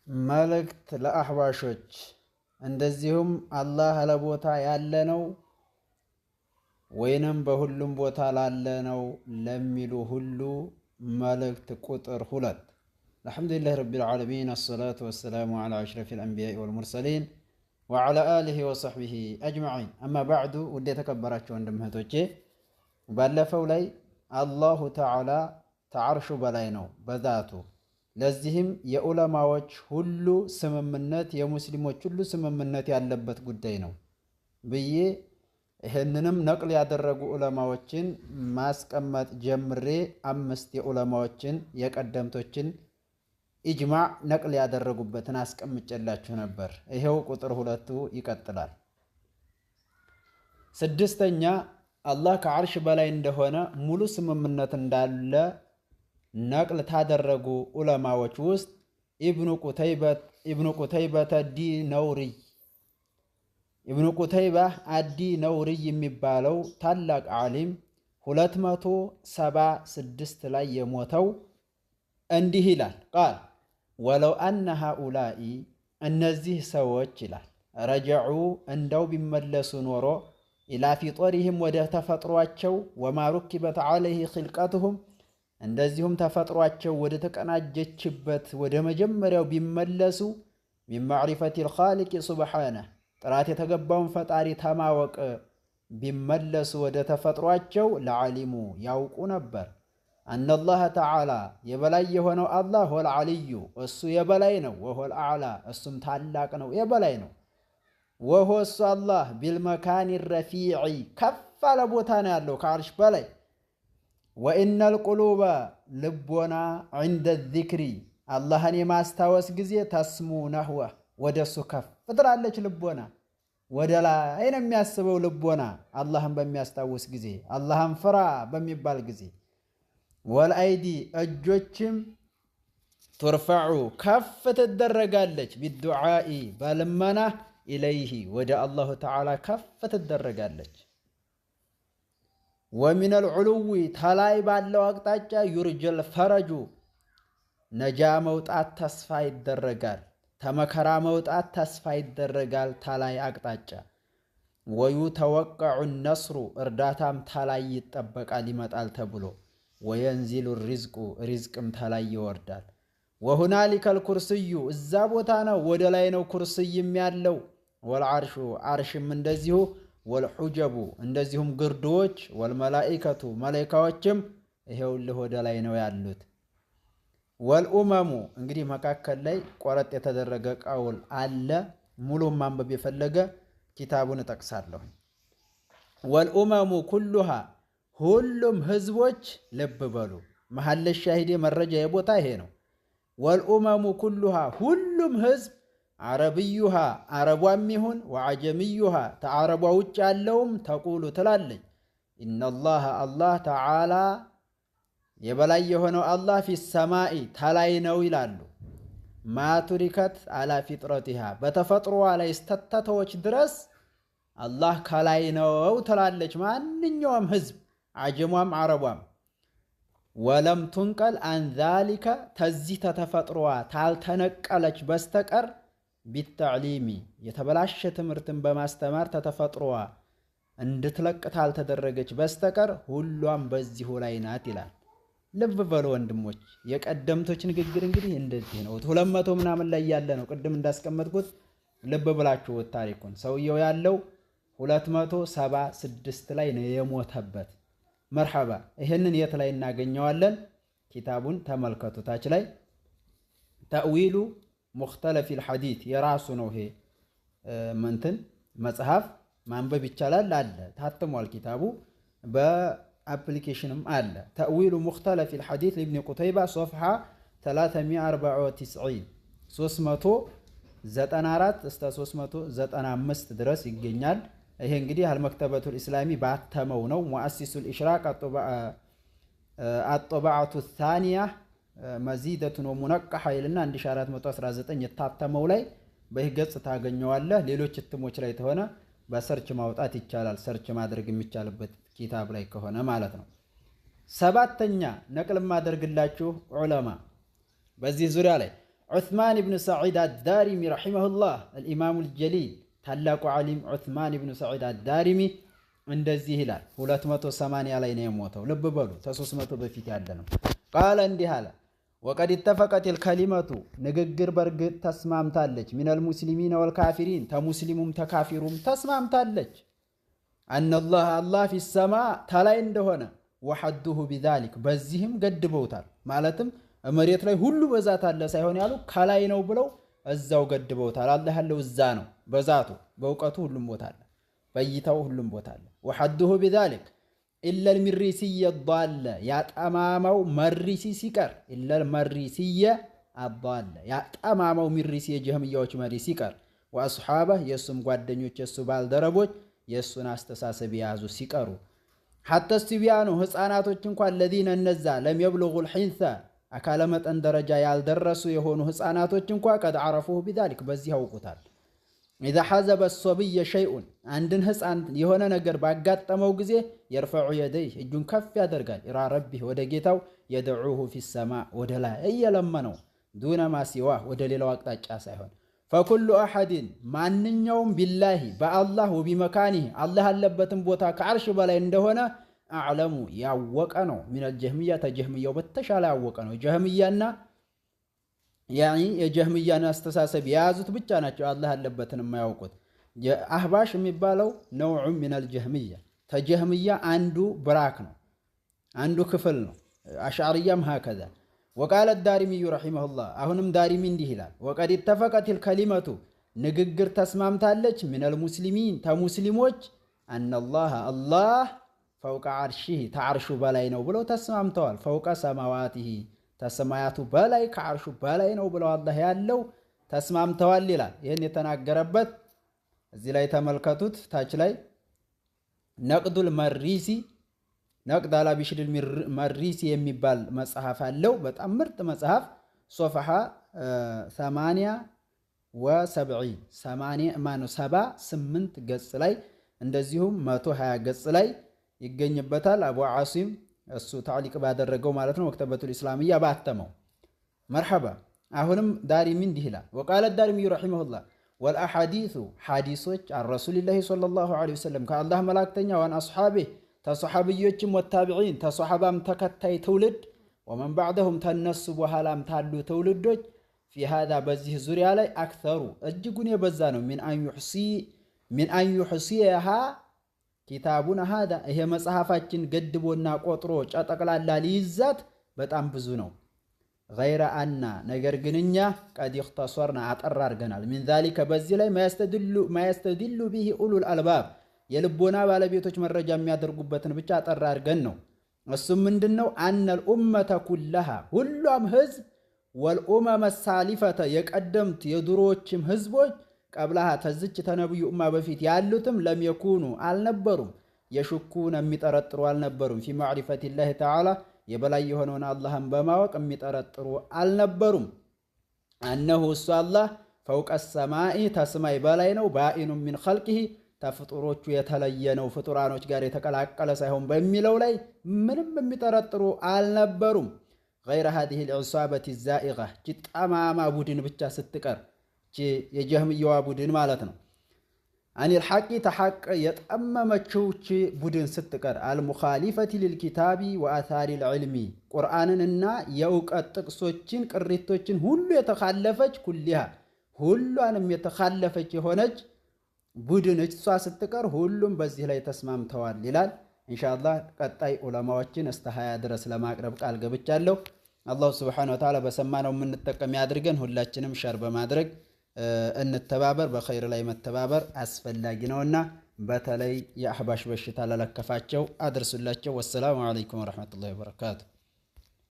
መልእክት ለአህባሾች እንደዚሁም አላህ ለቦታ ያለ ነው ወይንም በሁሉም ቦታ ላለ ነው ለሚሉ ሁሉ መልእክት ቁጥር 2 አልሐምዱሊላህ ረቢል ዓለሚን አሰላቱ ወሰላሙ ዐላ አሽረፊል አንቢያኢ ወልሙርሰሊን ወዐላ አሊሂ ወሰሕቢሂ አጅመዒን። አማ ባዕዱ ውድ የተከበራችሁ ወንድም እህቶቼ ባለፈው ላይ አላሁ ተዓላ ተዓርሹ በላይ ነው በዛቱ ለዚህም የዑለማዎች ሁሉ ስምምነት የሙስሊሞች ሁሉ ስምምነት ያለበት ጉዳይ ነው ብዬ ይህንንም ነቅል ያደረጉ ዑለማዎችን ማስቀመጥ ጀምሬ 5 የዑለማዎችን የቀደምቶችን ኢጅማዕ ነቅል ያደረጉበትን አስቀምጬላችሁ ነበር። ይሄው ቁጥር 2 ይቀጥላል። 6ኛ አላህ ከዓርሽ በላይ እንደሆነ ሙሉ ስምምነት እንዳለ ነቅል ታደረጉ ዑለማዎች ውስጥ ኢብኑ ቁተይበተ ኢብኑ ቁተይባ አዲ ነውሪ የሚባለው ታላቅ ዓሊም 276 ላይ የሞተው እንዲህ ይላል። ቃል ወለው አነ ሃኡላኢ እነዚህ ሰዎች ይላል ረጀዑ እንደው ቢመለሱ ኖሮ ኢላ ፊጦሪህም ወደ ተፈጥሯቸው ወማ ሩኪበት ዓለይህ ኽልቀትሁም እንደዚሁም ተፈጥሯቸው ወደ ተቀናጀችበት ወደ መጀመሪያው ቢመለሱ ሚን ማዕሪፈቲል ኻሊቅ ሱብሓነህ ጥራት የተገባውን ፈጣሪ ተማወቅ ቢመለሱ ወደ ተፈጥሯቸው ለዓሊሙ ያውቁ ነበር አነላህ ተዓላ የበላይ የሆነው አላህ ወል ዓልዩ እሱ የበላይ ነው፣ ወሆል አዕላ እሱም ታላቅ ነው የበላይ ነው፣ ወሆ እሱ አላህ ቢልመካኒ ረፊዒ ከፍ ያለ ቦታ ነው ያለው ከዓርሽ በላይ ወኢነል ቁሉበ ልቦና ዐንደ ዚክሪ አላህን የማስታወስ ጊዜ ተስሙ ነህወህ ወደ እሱ ከፍ ትላለች። ልቦና ወደ ላይ ነው የሚያስበው። ልቦና አላህን በሚያስታውስ ጊዜ አላህን ፍራ በሚባል ጊዜ ወልአይዲ እጆችም ቱርፈዑ ከፍ ትደረጋለች ቢዱዓኢ በልመና ኢለይሂ ወደ አላሁ ተዓላ ከፍ ትደረጋለች። ወሚነል ዑሉዊ ተላይ ባለው አቅጣጫ ዩርጀል ፈረጁ ነጃ መውጣት ተስፋ ይደረጋል፣ ተመከራ መውጣት ተስፋ ይደረጋል ተላይ አቅጣጫ። ወዩ ተወቀዑ ነስሩ እርዳታም ተላይ ይጠበቃል ይመጣል ተብሎ። ወየንዚሉ ሪዝቁ ሪዝቅም ተላይ ይወርዳል። ወሁናሊከል ኩርስዩ እዛ ቦታ ነው ወደ ላይ ነው ኩርስይም ያለው። ወልዓርሹ ዓርሽም እንደዚሁ ወልሑጀቡ እንደዚሁም ግርዶዎች ወልመላኢከቱ መላኢካዎችም ይሄውልህ ወደ ላይ ነው ያሉት። ወልኡመሙ እንግዲህ መካከል ላይ ቆረጥ የተደረገ ቀውል አለ። ሙሉም ማንበብ የፈለገ ኪታቡን እጠቅሳለሁ። ወልኡመሙ ኩሉሃ ሁሉም ህዝቦች ልብ በሉ መሐለ ሻሂዴ መረጃ የቦታ ይሄ ነው። ወልኡመሙ ኩሉሃ ሁሉም ህዝብ ዓረብዩሃ ዓረቧም ይሁን ወዓጀምዩሃ ተዓረቧ ውጭ ያለውም ተቁሉ ትላለች ኢነላህ አላህ ተዓላ የበላይ የሆነው አላህ ፊ ሰማኢ ተላይ ነው ይላሉ። ማቱሪከት አላ ፊጥረቲሃ በተፈጥሮዋ ላይ ስተተተዎች ድረስ አላህ ከላይ ነው ትላለች ማንኛውም ህዝብ ዓጀሟም ዓረቧም። ወለም ቱንቀል አን ዛሊከ ተዚህ ተተፈጥሮዋ ታልተነቀለች በስተቀር ቢተዕሊሚ የተበላሸ ትምህርትን በማስተማር ተተፈጥሮዋ እንድትለቅ ታልተደረገች በስተቀር ሁሏም በዚሁ ላይ ናት ይላል። ልብ በሉ ወንድሞች፣ የቀደምቶች ንግግር እንግዲህ እንደዚህ ነው። 200 ምናምን ላይ ያለ ነው። ቅድም እንዳስቀመጥኩት ልብ ብላችሁ ታሪኩን ሰውየው ያለው 276 ላይ ነው የሞተበት። መርሐባ ይህንን የት ላይ እናገኘዋለን? ኪታቡን ተመልከቱ። ታች ላይ ተእዊሉ ሙኽተለፊል ሐዲት የራሱ ነው። ይሄ መንትን መጽሐፍ ማንበብ ይቻላል አለ ታትሟል። ኪታቡ በአፕሊኬሽንም አለ። ተእዊሉ ሙኽተለፊል ሐዲት ለኢብኑ ቁተይባ ሶፍሓ 394 394 እስከ 395 ድረስ ይገኛል። ይሄ እንግዲህ አልመክተበቱል ኢስላሚ ባተመው ነው። ሙአሲሱል ኢሽራቅ አጦባዓቱ ታኒያ መዚደቱን ወሙነቀሐ ይልና 1419 የታተመው ላይ በይህ ገጽ ታገኘዋለህ። ሌሎች እትሞች ላይ ተሆነ በሰርች ማውጣት ይቻላል። ሰርች ማድረግ የሚቻልበት ኪታብ ላይ ከሆነ ማለት ነው። 7ኛ ነቅል ማደርግላችሁ ዑለማ በዚህ ዙሪያ ላይ ዑስማን ብን ሰዒድ አዳሪሚ ረሒመሁላህ አልኢማሙ ልጀሊል ታላቁ ዓሊም ዑስማን ብን ሰዒድ አዳሪሚ እንደዚህ ይላል። 280 ላይ ነው የሞተው። ልብ በሉ ከ300 በፊት ያለ ነው። ቃለ እንዲህ አለ ወቀድ ኢተፈቀት ልከሊመቱ ንግግር በርግጥ ተስማምታለች። ሚነል ሙስሊሚን ወልካፊሪን ተሙስሊሙም ተካፊሩም ተስማምታለች። አነላህ አላህ ፊሰማ ተላይ እንደሆነ ወሐዱሁ ቢዛሊክ በዚህም ገድበውታል። ማለትም መሬት ላይ ሁሉ በዛት አለ ሳይሆን ያሉ ከላይ ነው ብለው እዛው ገድበውታል። አላህ ያለው እዛ ነው በዛቱ በእውቀቱ ሁሉም ቦታ አለ፣ በእይታው ሁሉም ቦታ አለ። ወሐዱሁ ቢዛሊክ ኢለል ሚሪሲየ ዷለ ያጠማማው መሪሲ ሲቀር ኢለል መሪሲየ አዷለ ያጠማማው ሚሪሲ የጀህምያዎች መሪ ሲቀር ወአስሓበህ የእሱም ጓደኞች የእሱ ባልደረቦች የእሱን አስተሳሰብ የያዙ ሲቀሩ ሐተ ስቲቢያኑ ህፃናቶች እንኳን ለዚነ እነዛ ለም የብሉጉ ልሒንሰ አካለ መጠን ደረጃ ያልደረሱ የሆኑ ህፃናቶች እንኳ ቀድ ዓረፉሁ ቢዛሊክ በዚህ ያውቁታል። ኢዛ ሐዘበ ሶብየ ሸይኡን አንድን ህፃን የሆነ ነገር ባጋጠመው ጊዜ የርፈዑ የደይህ እጁን ከፍ ያደርጋል። ኢላ ረቢህ ወደ ጌታው የድዑሁ ፊሰማ ወደ ላይ እየለመነው ዱነ ማሲዋህ ወደ ሌላው አቅጣጫ ሳይሆን ፈኩሉ አሐድን ማንኛውም ቢላሂ በአላህ ወቢመካኒህ አላህ ያለበትን ቦታ ከዓርሽ በላይ እንደሆነ አዕለሙ ያወቀ ነው። ሚነል ጀህምያ ተጀህምያው በተሻለ ያወቀ ነው። ጀህምያና የጀህምያን አስተሳሰብ የያዙት ብቻ ናቸው አላህ ያለበትን የማያውቁት። አህባሽ የሚባለው ነውዑ ሚነል ጀህምያ ተጀህምያ አንዱ ብራክ ነው፣ አንዱ ክፍል ነው። አሽዓርያም ሀከዛ ወቃለ ዳሪሚዩ ረሒመሁላህ አሁንም ዳሪሚ እንዲህ ይላል ወቀድ ኢተፈቀት ልከሊመቱ ንግግር ተስማምታለች። ሚነል ሙስሊሚን ተሙስሊሞች አነላህ አላህ ፈውቀ ዓርሺህ ተዓርሹ በላይ ነው ብለው ተስማምተዋል። ፈውቀ ሰማዋቲህ ተሰማያቱ በላይ ከዓርሹ በላይ ነው ብለው አላህ ያለው ተስማምተዋል ይላል። ይህን የተናገረበት እዚህ ላይ ተመልከቱት። ታች ላይ ነቅዱል መሪሲ ነቅድ አላ ቢሽሪል መሪሲ የሚባል መጽሐፍ አለው። በጣም ምርጥ መጽሐፍ ሶፍሓ 78 ገጽ ላይ እንደዚሁም 120 ገጽ ላይ ይገኝበታል። አቡ ዓሲም እሱ ታዕሊቅ ባደረገው ማለት ነው። መክተበቱል ኢስላሚያ ባተመው መርሐባ። አሁንም ዳሪሚ እንዲህ ይላል ወቃለ ዳሪሚዩ ረሒመሁላህ ወልአሐዲሱ ሐዲሶች አን ረሱሊላሂ ሰለላሁ ዐለይሂ ወሰለም ከአላህ መላእክተኛ ዋን አስሓቢህ ተሰሓብዮችም ወታቢዒን ተሰሓባም ተከታይ ትውልድ ወመን ባዕደሁም ተነሱ በኋላም ታሉ ትውልዶች ፊ ሃዛ በዚህ ዙሪያ ላይ አክተሩ እጅጉን የበዛ ነው። ሚን አን ዩሕሲየሃ ኪታቡን ሃዛ ይሄ መጽሐፋችን ገድቦና ቆጥሮ ጨጠቅላላ ሊይዛት በጣም ብዙ ነው። ገይረ አና ነገር ግን እኛ ቀድ እኽተሰርና አጠር አድርገናል። ሚን ዛሊከ በዚህ ላይ ማየስተድሉ ቢሂ ኡሉል አልባብ የልቦና ባለቤቶች መረጃ የሚያደርጉበትን ብቻ አጠር አድርገን ነው። እሱም ምንድን ነው? አነል ኡመተ ኩለሃ ሁሏም ህዝብ ወልኡመመ ሳሊፈተ የቀደምት የድሮዎችም ህዝቦች ቀብላሃ ተዝች ተነብዩ ኡማ በፊት ያሉትም ለም የኩኑ አልነበሩም፣ የሽኩን የሚጠረጥሩ አልነበሩም። ፊ ማዕሪፈቲላሂ ተዓላ የበላይ የሆነውን አላህን በማወቅ የሚጠረጥሩ አልነበሩም። አነሁ እሱ አላህ ፈውቀ ሰማኢ ተስማይ በላይ ነው። ባኢኑ ሚን ኸልቂሂ ተፍጡሮቹ የተለየ ነው፣ ፍጡራኖች ጋር የተቀላቀለ ሳይሆን በሚለው ላይ ምንም የሚጠረጥሩ አልነበሩም። ገይረ ሃዚህ ልዕሳበት ዛኢጋ ጠማማ ቡድን ብቻ ስትቀር የጀህምያዋ ቡድን ማለት ነው። አኒል ሐቂ ተሐቅ የጠመመችው ቡድን ስትቀር አልሙኻሊፈቲ ልልኪታቢ ወአታሪ ልዕልሚ ቁርአንንና የእውቀት ጥቅሶችን ቅሪቶችን ሁሉ የተኻለፈች ኩሊሃ ሁሏንም የተኻለፈች የሆነች ቡድን እሷ ስትቀር ሁሉም በዚህ ላይ ተስማምተዋል ይላል። ኢንሻአላህ ቀጣይ ዑለማዎችን እስከ 20 ድረስ ለማቅረብ ቃል ገብቻለሁ። አላሁ ሱብሓነሁ ወተዓላ በሰማነው የምንጠቀም ያድርገን። ሁላችንም ሸር በማድረግ እንተባበር። በኸይር ላይ መተባበር አስፈላጊ ነውና በተለይ የአህባሽ በሽታ ለለከፋቸው አድርሱላቸው። ወሰላሙ አለይኩም ወረሕመቱላሂ ወበረካቱ።